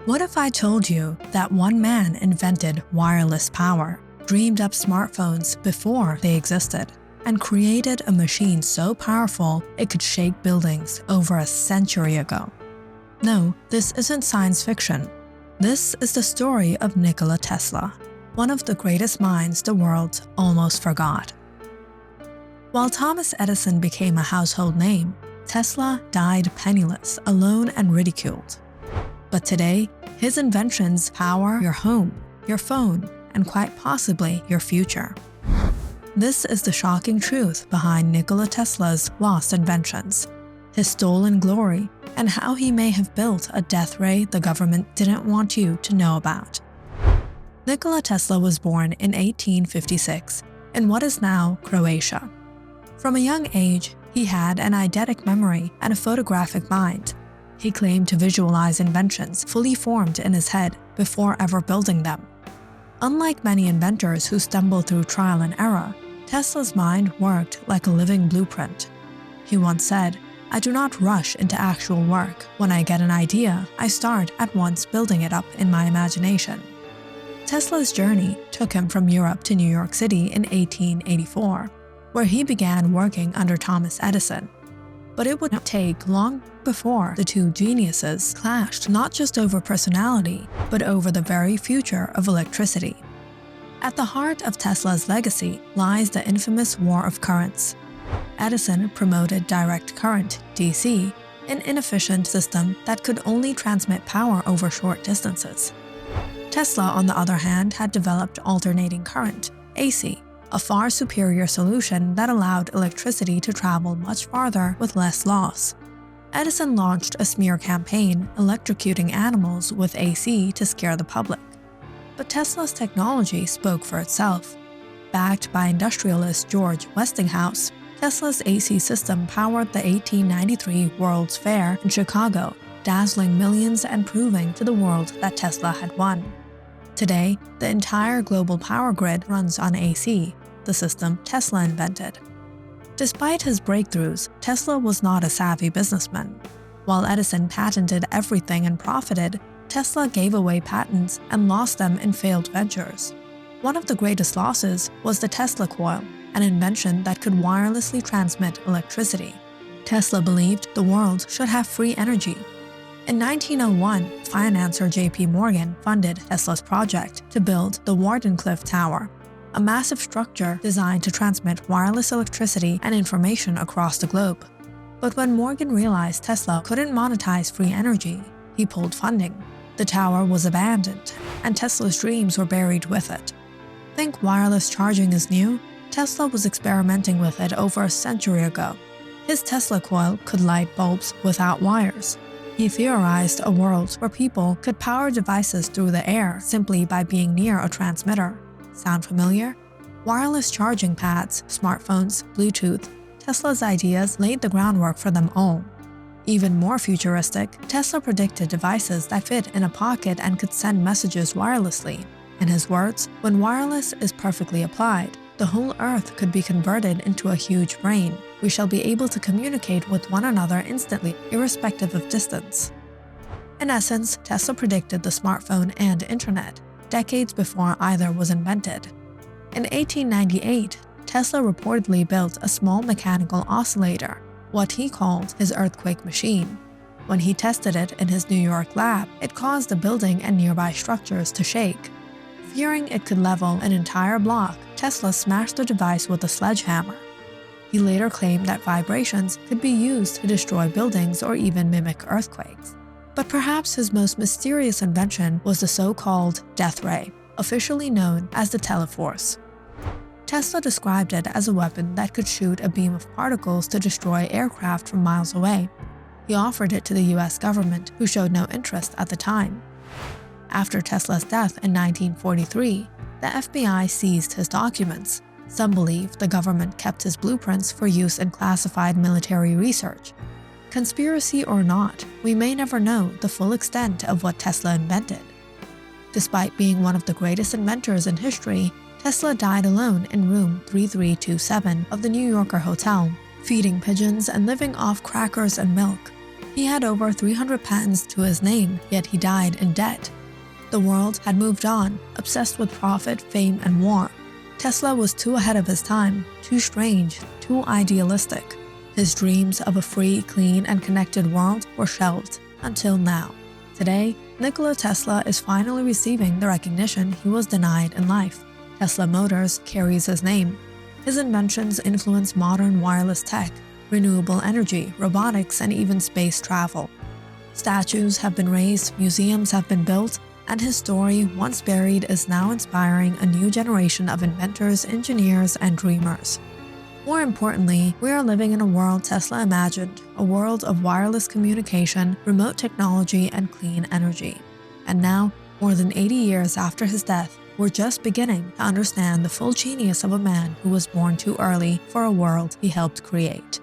What if I told you that one man invented wireless power, dreamed up smartphones before they existed, and created a machine so powerful it could shake buildings over a century ago? No, this isn't science fiction. This is the story of Nikola Tesla, one of the greatest minds the world almost forgot. While Thomas Edison became a household name, Tesla died penniless, alone, and ridiculed. But today, his inventions power your home, your phone, and quite possibly your future. This is the shocking truth behind Nikola Tesla's lost inventions, his stolen glory, and how he may have built a death ray the government didn't want you to know about. Nikola Tesla was born in 1856 in what is now Croatia. From a young age, he had an eidetic memory and a photographic mind. He claimed to visualize inventions fully formed in his head before ever building them. Unlike many inventors who stumble through trial and error, Tesla's mind worked like a living blueprint. He once said, "I do not rush into actual work. When I get an idea, I start at once building it up in my imagination." Tesla's journey took him from Europe to New York City in 1884, where he began working under Thomas Edison. But it would not take long before the two geniuses clashed not just over personality, but over the very future of electricity. At the heart of Tesla's legacy lies the infamous war of currents. Edison promoted direct current, DC, an inefficient system that could only transmit power over short distances. Tesla, on the other hand, had developed alternating current, AC, a far superior solution that allowed electricity to travel much farther with less loss. Edison launched a smear campaign electrocuting animals with AC to scare the public. But Tesla's technology spoke for itself. Backed by industrialist George Westinghouse, Tesla's AC system powered the 1893 World's Fair in Chicago, dazzling millions and proving to the world that Tesla had won. Today, the entire global power grid runs on AC, the system Tesla invented. Despite his breakthroughs, Tesla was not a savvy businessman. While Edison patented everything and profited, Tesla gave away patents and lost them in failed ventures. One of the greatest losses was the Tesla coil, an invention that could wirelessly transmit electricity. Tesla believed the world should have free energy. In 1901, financier J.P. Morgan funded Tesla's project to build the Wardenclyffe Tower, a massive structure designed to transmit wireless electricity and information across the globe. But when Morgan realized Tesla couldn't monetize free energy, he pulled funding. The tower was abandoned, and Tesla's dreams were buried with it. Think wireless charging is new? Tesla was experimenting with it over a century ago. His Tesla coil could light bulbs without wires. He theorized a world where people could power devices through the air simply by being near a transmitter. Sound familiar? Wireless charging pads, smartphones, Bluetooth, Tesla's ideas laid the groundwork for them all. Even more futuristic, Tesla predicted devices that fit in a pocket and could send messages wirelessly. In his words, when wireless is perfectly applied, the whole Earth could be converted into a huge brain. We shall be able to communicate with one another instantly, irrespective of distance. In essence, Tesla predicted the smartphone and internet, decades before either was invented. In 1898, Tesla reportedly built a small mechanical oscillator, what he called his earthquake machine. When he tested it in his New York lab, it caused a building and nearby structures to shake. Fearing it could level an entire block, Tesla smashed the device with a sledgehammer. He later claimed that vibrations could be used to destroy buildings or even mimic earthquakes. But perhaps his most mysterious invention was the so-called death ray, officially known as the teleforce. Tesla described it as a weapon that could shoot a beam of particles to destroy aircraft from miles away. He offered it to the US government, who showed no interest at the time. After Tesla's death in 1943, the FBI seized his documents. Some believe the government kept his blueprints for use in classified military research. Conspiracy or not, we may never know the full extent of what Tesla invented. Despite being one of the greatest inventors in history, Tesla died alone in room 3327 of the New Yorker Hotel, feeding pigeons and living off crackers and milk. He had over 300 patents to his name, yet he died in debt. The world had moved on, obsessed with profit, fame, and war. Tesla was too ahead of his time, too strange, too idealistic. His dreams of a free, clean, and connected world were shelved, until now. Today, Nikola Tesla is finally receiving the recognition he was denied in life. Tesla Motors carries his name. His inventions influence modern wireless tech, renewable energy, robotics, and even space travel. Statues have been raised, museums have been built, and his story, once buried, is now inspiring a new generation of inventors, engineers, and dreamers. More importantly, we are living in a world Tesla imagined, a world of wireless communication, remote technology, and clean energy. And now, more than 80 years after his death, we're just beginning to understand the full genius of a man who was born too early for a world he helped create.